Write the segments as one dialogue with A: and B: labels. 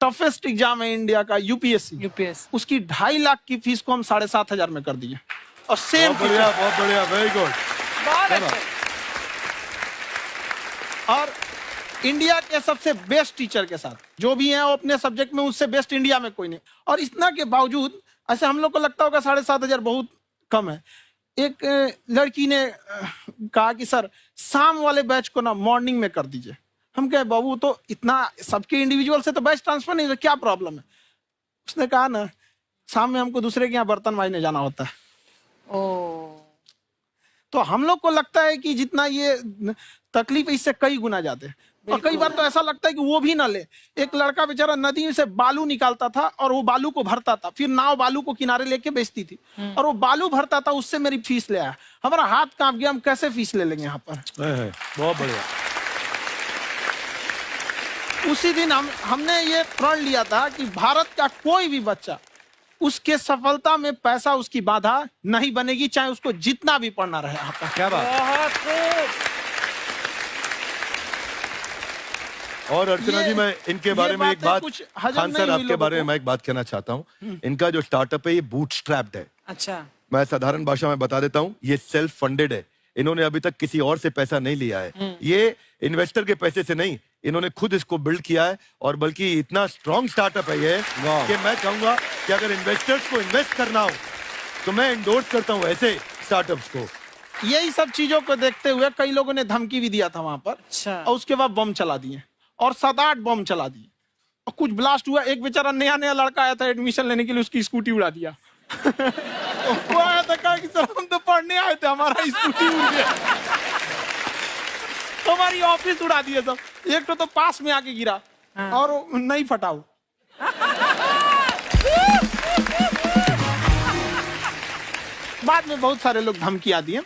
A: Toughest exam है India का, UPSC, उसकी 2.5 लाख की फीस को हम 7,500 में कर दिए। और सेम
B: बहुत बढ़िया, वेरी गुड।
A: और इंडिया के सबसे बेस्ट टीचर के साथ जो भी हैं वो अपने सब्जेक्ट में उससे बेस्ट इंडिया में कोई नहीं। और इतना के बावजूद ऐसे हम लोग को लगता होगा 7,500 बहुत कम है। एक लड़की ने कहा कि सर शाम वाले बैच को ना मॉर्निंग में कर दीजिए। हम कहे बाबू तो इतना सबके इंडिविजुअल से तो बैच ट्रांसफर नहीं, क्या प्रॉब्लम है? उसने कहा ना शाम में हमको दूसरे के यहाँ बर्तन मांजने जाना होता है। तो हम लोग को लगता है कि जितना ये तकलीफ इससे कई गुना जाते हैं। और कई बार तो ऐसा लगता है कि वो भी ना ले। एक लड़का बेचारा नदी से बालू निकालता था और वो बालू को भरता था, फिर नाव बालू को किनारे लेके बेचती थी और वो बालू भरता था, उससे मेरी फीस ले आया। हमारा हाथ कांप गया, हम कैसे फीस ले लेंगे यहाँ पर।
B: बहुत बढ़िया।
A: उसी दिन हमने ये प्रण लिया था कि भारत का कोई भी बच्चा उसके सफलता में पैसा उसकी बाधा नहीं बनेगी, चाहे उसको जितना भी पढ़ना रहे। आपका
B: क्या बात। और अर्चना जी, मैं इनके बारे में एक बात, खान सर आपके बारे में मैं एक बात कहना चाहता हूँ। इनका जो स्टार्टअप है ये बूटस्ट्रैप्ड है।
C: अच्छा।
B: मैं साधारण भाषा में बता देता हूँ, ये सेल्फ फंडेड है। इन्होंने अभी तक किसी और से पैसा नहीं लिया है। ये इन्वेस्टर के पैसे से नहीं, इन्होंने खुद इसको बिल्ड किया है। और बल्कि इतना स्ट्रॉन्ग स्टार्टअप है ये कि मैं कहूंगा कि अगर इन्वेस्टर्स को इन्वेस्ट करना हो तो मैं इंडोर्स करता हूँ ऐसे स्टार्टअप्स को।
A: यही सब चीजों को देखते हुए कई लोगों ने धमकी भी दिया था वहां पर।
C: अच्छा।
A: और उसके बाद बम चला दिए और 7-8 बम चला दिए और कुछ ब्लास्ट हुआ। एक बेचारा नया लड़का आया था एडमिशन लेने के लिए, उसकी स्कूटी उड़ा दिया। वो आया था, कहा कि सर हम तो पढ़ने आए थे, हमारा स्कूटी उड़ गया। हमारी ऑफिस उड़ा दिए सब। एक तो पास में आके गिरा और नहीं फटा वो। बाद में बहुत सारे लोग धमकियां दिए,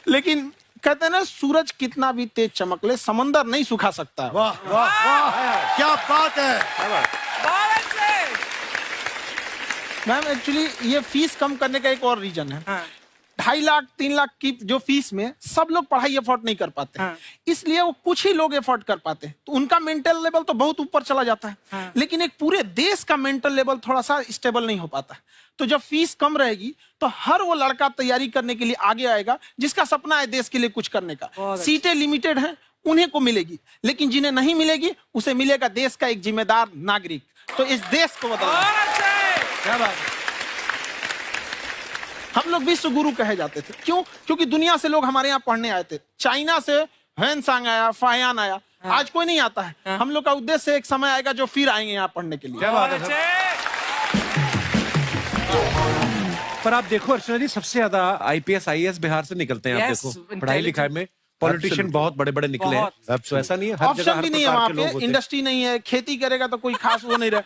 A: लेकिन कहते हैं ना सूरज कितना भी तेज चमक ले समंदर नहीं सुखा सकता।
B: वाह वाह वाह, क्या बात है।
A: मैम एक्चुअली ये फीस कम करने का एक और रीजन है। 2.5 लाख 3 लाख की जो फीस में सब लोग पढ़ाई अफोर्ड नहीं कर पाते। इसलिए वो कुछ ही लोग अफोर्ड कर पाते हैं, तो उनका मेंटल लेवल तो बहुत ऊपर चला जाता है। लेकिन एक पूरे देश का मेंटल लेवल थोड़ा सा स्टेबल नहीं हो पाता। तो जब फीस कम रहेगी तो हर वो लड़का तैयारी करने के लिए आगे आएगा जिसका सपना है देश के लिए कुछ करने का। सीटें लिमिटेड हैं, उन्हें को मिलेगी, लेकिन जिन्हें नहीं मिलेगी उसे मिलेगा देश का एक जिम्मेदार नागरिक। तो इस देश को बदलना। क्या बात है। हम लोग विश्व गुरु कहे जाते थे, क्यों? क्योंकि दुनिया से लोग हमारे यहाँ पढ़ने आए थे। चाइना से ह्वेनसांग आया, फायान आया, आज कोई नहीं आता है। हम लोग का उद्देश्य एक समय आएगा जो फिर आएंगे यहाँ पढ़ने के लिए।
B: क्या बात है।
D: पर आप देखो अर्चना जी, सबसे ज्यादा आईपीएस आईएएस बिहार से निकलते हैं। आप देखो पढ़ाई लिखाई में पॉलिटिशियन बहुत बड़े बड़े निकले हैं। तो ऐसा नहीं है, हर जगह
A: ऑप्शन भी नहीं है वहाँ पे, इंडस्ट्री नहीं है, खेती करेगा तो कोई खास वो नहीं रहे।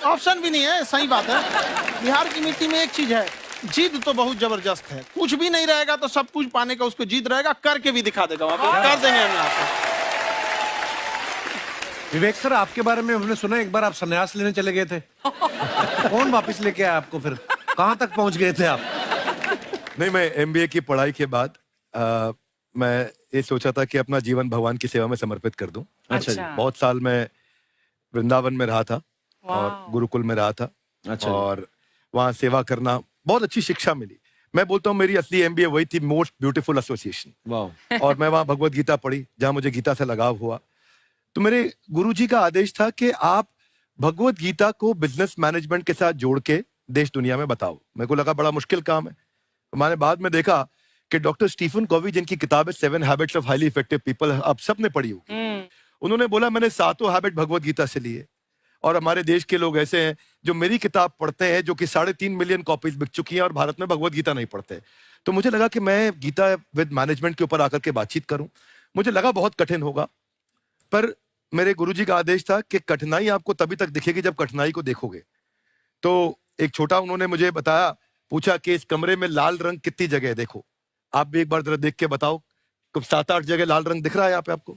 A: ऑप्शन भी नहीं है, सही बात है। बिहार की मिट्टी में एक चीज है, जिद तो बहुत जबरदस्त है। कुछ भी नहीं रहेगा तो सब कुछ पाने का उसको जिद रहेगा, करके भी दिखा देगा। वहाँ पे कर देंगे हम आपको।
D: विवेक सर, आपके बारे में हमने सुना एक बार आप संन्यास लेने चले गए थे। कौन वापस लेके आया आपको? फिर कहाँ तक पहुंच गए थे आप?
B: नहीं, मैं एमबीए की पढ़ाई के बाद मैं ये सोचा था कि अपना जीवन भगवान की सेवा में समर्पित कर दूं।
D: अच्छा।
B: बहुत साल मैं वृंदावन में रहा था और गुरुकुल में रहा था।
D: अच्छा।
B: और वहाँ सेवा करना, बहुत अच्छी शिक्षा मिली। मैं बोलता हूँ मेरी असली एमबीए वही थी, मोस्ट ब्यूटीफुल एसोसिएशन।
D: वाह।
B: और मैं वहाँ भगवत गीता पढ़ी, जहाँ मुझे गीता से लगाव हुआ। तो मेरे गुरुजी का आदेश था कि आप भगवत गीता को बिजनेस मैनेजमेंट के साथ जोड़ के देश दुनिया में बताओ। मेरे को लगा बड़ा मुश्किल काम है। मैंने बाद में देखा कि डॉक्टर स्टीफन कॉवी, जिनकी किताब है 7 habits of highly effective people, आप सबने पढ़ी होगी। उन्होंने बोला मैंने 7 हैबिट भगवत गीता से लिए। और हमारे देश के लोग ऐसे हैं जो मेरी किताब पढ़ते हैं, जो कि 3.5 मिलियन कॉपीज बिक चुकी हैं, और भारत में भगवत गीता नहीं पढ़ते। तो मुझे लगा कि मैं गीता विद मैनेजमेंट के ऊपर आकर के बातचीत करूं। मुझे लगा बहुत कठिन होगा, पर मेरे गुरुजी का आदेश था कि कठिनाई आपको तभी तक दिखेगी जब कठिनाई को देखोगे। तो एक छोटा उन्होंने मुझे बताया, पूछा कि इस कमरे में लाल रंग कितनी जगह है, देखो आप भी एक बार जरा देख के बताओ। 7-8 जगह लाल रंग दिख रहा है यहाँ पे आपको?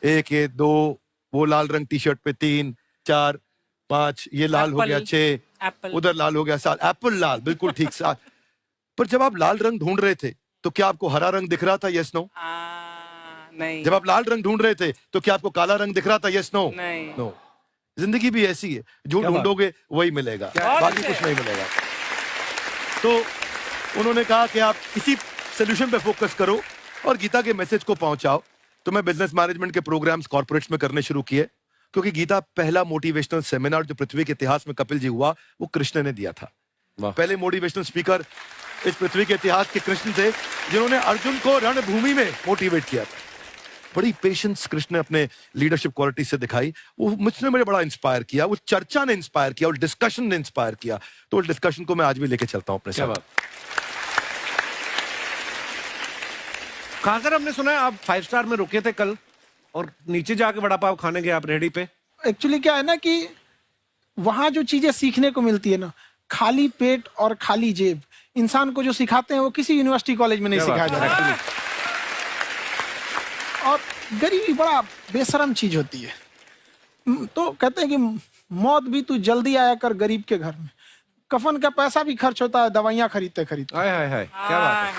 B: 1 ये 2, वो लाल रंग टी शर्ट पे 3 4 5, ये लाल हो गया 6, उधर लाल हो गया 7, एप्पल लाल, बिल्कुल ठीक 7। पर जब आप लाल रंग ढूंढ रहे थे तो क्या आपको हरा रंग दिख रहा था? Yes no?
C: नहीं।
B: जब आप लाल रंग ढूंढ रहे थे तो क्या आपको काला रंग दिख रहा था? Yes no?
C: नहीं।
B: नो। जिंदगी भी ऐसी है, जो ढूंढोगे वही मिलेगा, बाकी कुछ नहीं मिलेगा। तो उन्होंने कहा कि आप इसी सोल्यूशन पे फोकस करो और गीता के मैसेज को पहुंचाओ। तो मैं बिजनेस मैनेजमेंट के प्रोग्राम्स कॉर्पोरेट्स में करने शुरू किए, क्योंकि गीता पहला मोटिवेशनल सेमिनार जो पृथ्वी के इतिहास में कपिल जी हुआ, वो कृष्ण ने दिया था। पहले मोटिवेशनल स्पीकर इस पृथ्वी के इतिहास के कृष्ण थे, जिन्होंने अर्जुन को रणभूमि में मोटिवेट किया था। बड़ी पेशेंस कृष्ण ने अपने लीडरशिप क्वालिटी से दिखाई, वो मुझने मुझे बड़ा इंस्पायर किया, वो चर्चा ने इंस्पायर किया, वो डिस्कशन ने इंस्पायर किया। तो उस डिस्कशन को मैं आज भी लेके चलता हूं अपने साथ।
D: कहां सर, हमने सुना है आप 5 स्टार में रुके थे कल और नीचे जाके वड़ा पाव खाने गए आप रेहड़ी पे।
A: एक्चुअली क्या है ना कि वहां जो चीजें सीखने को मिलती है ना, खाली पेट और खाली जेब इंसान को जो सिखाते हैं वो किसी यूनिवर्सिटी कॉलेज में नहीं सिखाया जाता। और गरीबी बड़ा बेशरम चीज होती है। तो कहते हैं कि मौत भी तू जल्दी आया कर गरीब के घर में, कफन का पैसा भी खर्च होता है दवाइयां खरीदते खरीदते।
D: हाय हाय हाय, क्या बात है।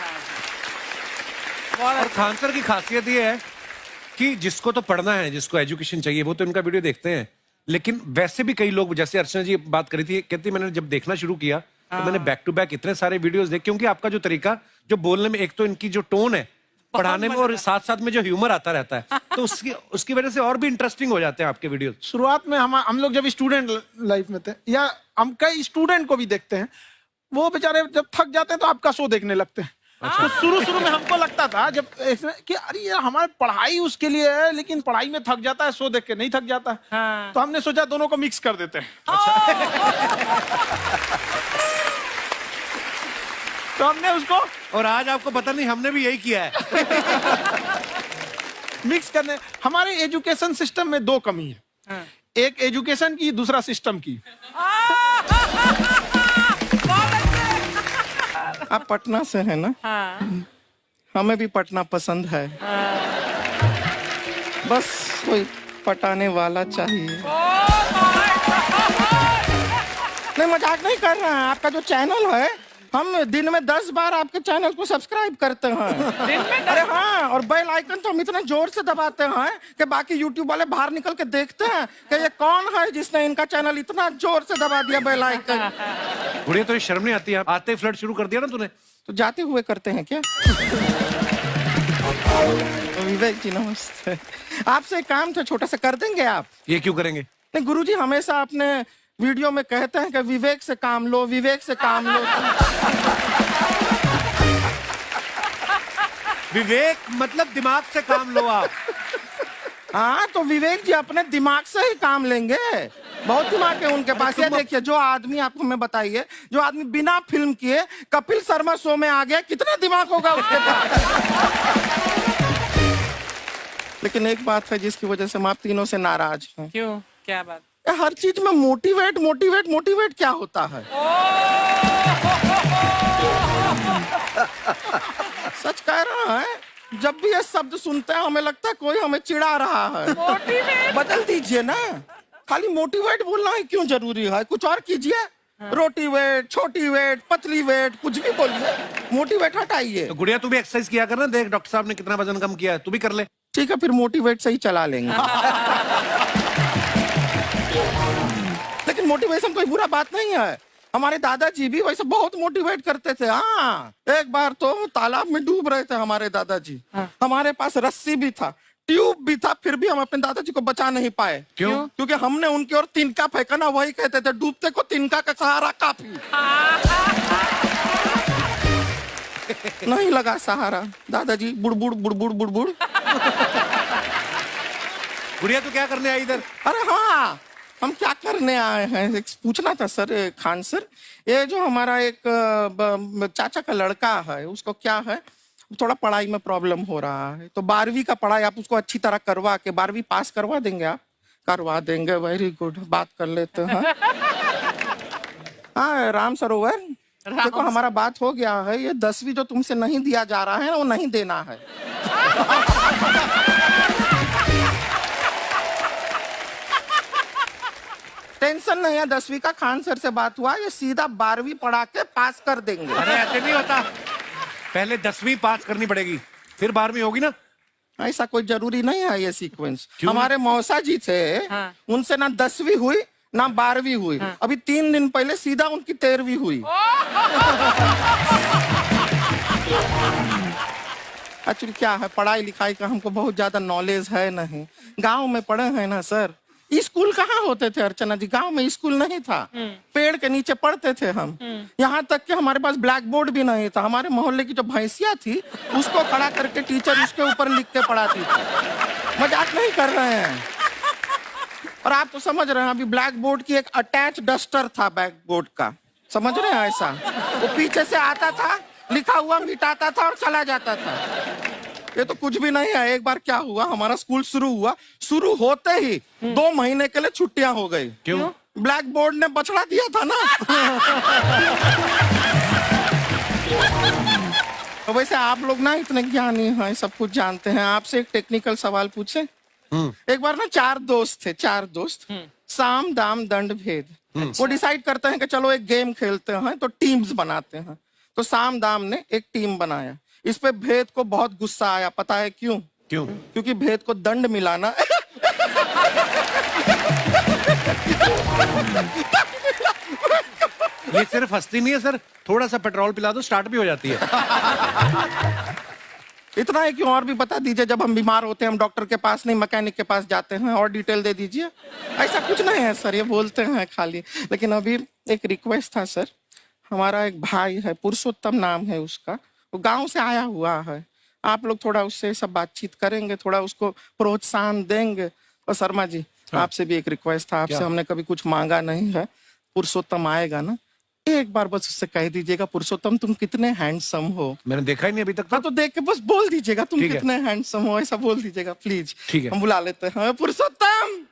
D: और खान सर की खासियत ये है कि जिसको तो पढ़ना है, जिसको एजुकेशन चाहिए, वो तो इनका वीडियो देखते हैं, लेकिन वैसे भी कई लोग, जैसे अर्चना जी बात करी थी, कहती मैंने जब देखना शुरू किया तो मैंने बैक टू बैक इतने सारे वीडियोस देखे, क्योंकि आपका जो तरीका जो बोलने में, एक तो इनकी जो टोन है पढ़ाने में, और साथ साथ में जो ह्यूमर आता रहता है, तो उसकी वजह से और भी इंटरेस्टिंग हो जाते हैं आपके वीडियो।
A: शुरुआत में हम लोग जब स्टूडेंट लाइफ में थे, या हम कई स्टूडेंट को भी देखते हैं, वो बेचारे जब थक जाते हैं तो आपका शो देखने लगते हैं। तो शुरू में हमको लगता था जब कि अरे यार हमारी पढ़ाई उसके लिए है, लेकिन पढ़ाई में थक जाता है, शो देख के नहीं थक जाता। तो हमने सोचा दोनों को मिक्स कर देते हैं। तो हमने उसको,
D: और आज आपको पता नहीं हमने भी यही किया है।
A: मिक्स करने। हमारे एजुकेशन सिस्टम में 2 कमी है, एक एजुकेशन की, दूसरा सिस्टम की।
C: आप पटना से हैं ना? हाँ। हमें भी पटना पसंद है। बस कोई पटाने वाला चाहिए। नहीं, मजाक नहीं कर रहे हैं। आपका जो चैनल है, हम दिन में 10 बार आपके चैनल को सब्सक्राइब करते हैं। अरे हाँ, और बेल आइकन तो हम इतना जोर से दबाते हैं कि बाकी यूट्यूब वाले बाहर निकल के देखते हैं कि ये कौन है जिसने इनका चैनल इतना जोर से दबा दिया बेल आइकन।
D: बुढ़िया, तो ये शर्म नहीं आती है? आते ही फ्लर्ट शुरू कर दिया ना तूने।
C: तो जाते हुए करते हैं क्या? विवेक जी नमस्ते। आपसे एक काम था छोटा सा, कर देंगे आप?
D: ये क्यों करेंगे?
C: नहीं, गुरुजी हमेशा अपने वीडियो में कहते हैं कि विवेक से काम लो, विवेक से काम लो।
D: विवेक मतलब दिमाग से काम लो आप।
C: हाँ, तो विवेक जी अपने दिमाग से ही काम लेंगे। बहुत दिमाग है उनके पास। ये देखिए, जो आदमी, आप हमें बताइए, जो आदमी बिना फिल्म किए कपिल शर्मा शो में आ गया, कितना दिमाग होगा उसके पास? लेकिन एक बात है जिसकी वजह से हम आप तीनों से नाराज हैं।
E: क्यों? क्या बात?
C: हर चीज में मोटिवेट मोटिवेट मोटिवेट क्या होता है? सच कह रहा है, जब भी ये शब्द सुनते हैं हमें लगता है कोई हमें चिढ़ा रहा है। बदल दीजिए ना, खाली मोटिवेट बोलना ही क्यों जरूरी है? कुछ और कीजिए। रोटी वेट, छोटी वेट, पतली वेट, कुछ भी बोलिए, मोटिवेट हटाइए।
D: तो गुड़िया, तू भी एक्सरसाइज किया कर ना, देख डॉक्टर साहब ने कितना वजन कम किया है, तू भी कर ले।
C: ठीक है, फिर मोटिवेट से ही चला लेंगे। लेकिन मोटिवेशन कोई बुरा बात नहीं है। हमारे दादाजी भी वैसे बहुत मोटिवेट करते थे। हाँ, एक बार तो तालाब में डूब रहे थे हमारे दादाजी। हमारे पास रस्सी भी था, ट्यूब भी था, फिर भी हम अपने दादाजी को बचा नहीं पाए।
D: क्यों?
C: क्योंकि हमने उनकी ओर तिनका फेंका ना, वही कहते थे डूबते को तिनका का सहारा काफी। नहीं लगा सहारा, दादाजी बुड़बुड़ बुड़बुड़ बुड़बुड़।
D: गुड़िया, तू क्या करने आई इधर?
C: अरे हाँ, हम क्या करने आए हैं, एक पूछना था सर, खान सर, ये जो हमारा एक चाचा का लड़का है, उसको क्या है, थोड़ा पढ़ाई में प्रॉब्लम हो रहा है। तो 12वीं का पढ़ाई आप उसको अच्छी तरह करवा के 12वीं पास करवा देंगे आप? करवा देंगे, वेरी गुड, बात कर लेते हैं। हाँ, राम सरोवर, देखो हमारा बात हो गया है, ये 10वीं जो तुमसे नहीं दिया जा रहा है वो नहीं देना है। टेंशन नहीं है, 10वीं का खान सर से बात हुआ, ये सीधा 12वीं पढ़ा के पास कर देंगे।
D: अरे ऐसे नहीं होता, पहले 10वीं पास करनी पड़ेगी, फिर 12वीं होगी ना।
C: ऐसा कोई जरूरी नहीं है ये सीक्वेंस। हमारे मौसा जी थे, उनसे ना 10वीं हुई ना 12वीं हुई, अभी 3 दिन पहले सीधा उनकी 13वीं हुई। एक्चुअली क्या है, पढ़ाई लिखाई का हमको बहुत ज्यादा नॉलेज है नहीं। गांव में पढ़े हैं ना सर। स्कूल कहाँ होते थे अर्चना जी, गांव में स्कूल नहीं था, पेड़ के नीचे पढ़ते थे हम। यहाँ तक कि हमारे पास ब्लैक बोर्ड भी नहीं था। हमारे मोहल्ले की जो भैंसिया थी उसको खड़ा करके टीचर उसके ऊपर लिख के पढ़ाती थी। मजाक नहीं कर रहे हैं। और आप तो समझ रहे हैं, अभी ब्लैक बोर्ड की एक अटैच डस्टर था ब्लैक बोर्ड का, समझ रहे हैं ऐसा, वो पीछे से आता था, लिखा हुआ मिटाता था और चला जाता था। ये तो कुछ भी नहीं है। एक बार क्या हुआ, हमारा स्कूल शुरू हुआ, शुरू होते ही 2 महीने के लिए छुट्टियां हो गई।
D: क्यों?
C: ब्लैक बोर्ड ने बछड़ा दिया था ना। तो वैसे आप लोग ना इतने ज्ञानी हैं, सब कुछ जानते हैं। आपसे एक टेक्निकल सवाल पूछे। एक बार ना 4 दोस्त थे, 4 दोस्त, साम दाम दंड भेद। वो डिसाइड करते हैं कि चलो एक गेम खेलते हैं, तो टीम्स बनाते हैं। तो साम दाम ने एक टीम बनाया। इस पे भेद को बहुत गुस्सा आया, पता है क्यों?
D: क्यों?
C: क्योंकि भेद को दंड मिलाना।
D: ये सिर्फ हंसती नहीं है सर, थोड़ा सा पेट्रोल पिला दो स्टार्ट भी हो जाती है।
C: इतना है कि और भी बता दीजिए, जब हम बीमार होते हैं हम डॉक्टर के पास नहीं मैकेनिक के पास जाते हैं, और डिटेल दे दीजिए। ऐसा कुछ नहीं है सर, ये बोलते हैं खाली। लेकिन अभी एक रिक्वेस्ट था सर, हमारा एक भाई है, पुरुषोत्तम नाम है उसका, वो गांव से आया हुआ है। आप लोग थोड़ा उससे सब बातचीत करेंगे, थोड़ा उसको प्रोत्साहन देंगे। और शर्मा जी, आपसे भी एक रिक्वेस्ट था, आपसे हमने कभी कुछ मांगा नहीं है। पुरुषोत्तम आएगा ना, एक बार बस उससे कह दीजिएगा, पुरुषोत्तम तुम कितने हैंडसम हो।
D: मैंने देखा ही नहीं अभी तक।
C: हाँ, तो देख के बस बोल दीजिएगा तुम
D: ठीक है।
C: कितने हैंडसम हो, ऐसा बोल दीजिएगा प्लीज।
D: ठीक है।
C: हम बुला लेते हैं पुरुषोत्तम।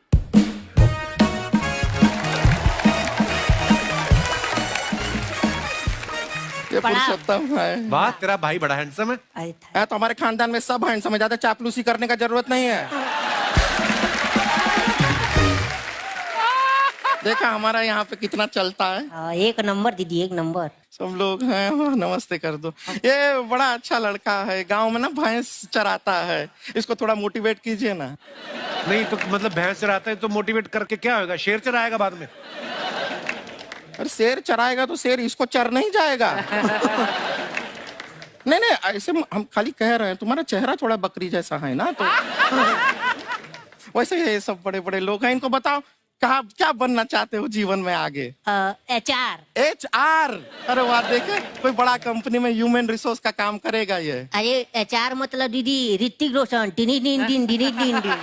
C: ये पुरुषोत्तम है।
D: वाह, तेरा भाई बड़ा हैंडसम है।
C: है तो हमारे खानदान में सब हैंडसम है, ज्यादा चापलूसी करने का जरूरत नहीं है। देखा हमारा यहाँ पे कितना चलता है।
E: एक नंबर दीदी, एक नंबर।
C: सब लोग हैं, नमस्ते कर दो। ये बड़ा अच्छा लड़का है, गांव में ना भैंस चराता है, इसको थोड़ा मोटिवेट कीजिए ना।
D: नहीं तो मतलब भैंस चराता है तो मोटिवेट करके क्या होगा, शेर चराएगा बाद में।
C: अरे शेर चराएगा तो शेर इसको चर नहीं जाएगा। नहीं नहीं, ऐसे हम खाली कह रहे हैं, तुम्हारा चेहरा थोड़ा बकरी जैसा है ना, तो वैसे ये सब बड़े बड़े लोग हैं। इनको बताओ कहा क्या बनना चाहते हो जीवन में आगे?
E: HR।
C: HR? अरे वाह, देखे कोई बड़ा कंपनी में ह्यूमन रिसोर्स का काम करेगा ये।
E: अरे HR मतलब दीदी Hrithik Roshan. Tiny tin tin tiny tin tin.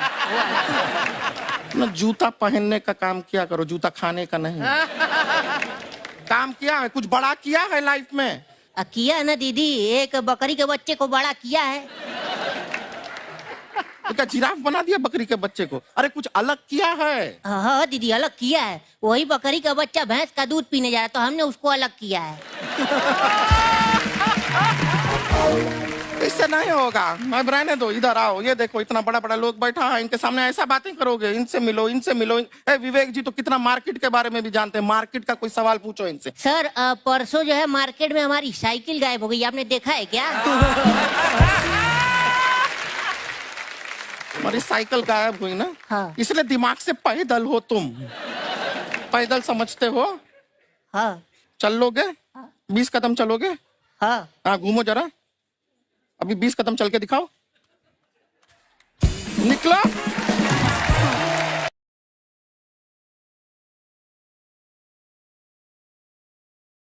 C: ना जूता पहनने का काम किया करो, जूता खाने का नहीं। काम किया है, कुछ बड़ा किया है लाइफ में?
E: किया है ना दीदी, एक बकरी के बच्चे को बड़ा किया है।
C: तो क्या जिराफ बना दिया बकरी के बच्चे को? अरे कुछ अलग किया है।
E: हाँ दीदी, अलग किया है। वही बकरी का बच्चा भैंस का दूध पीने जा रहा, तो हमने उसको अलग किया है।
C: इससे नहीं होगा, मैं रहने दो, इधर आओ। ये देखो इतना बड़ा बड़ा लोग बैठा है, इनके सामने ऐसा बातें करोगे? इनसे मिलो, इनसे मिलो। विवेक जी तो कितना मार्केट के बारे में भी जानते हैं, मार्केट का कोई सवाल पूछो इनसे।
E: सर परसों जो है मार्केट में हमारी साइकिल गायब हो गई, आपने देखा है क्या?
C: हमारी साइकिल गायब हुई ना?
E: हाँ।
C: इसलिए दिमाग से पैदल हो तुम, पैदल समझते हो?
E: हाँ।
C: चल लोगे? 20 कदम चलोगे?
E: हाँ।
C: हाँ, घूमो जरा, अभी 20 कदम चल के दिखाओ। निकलो।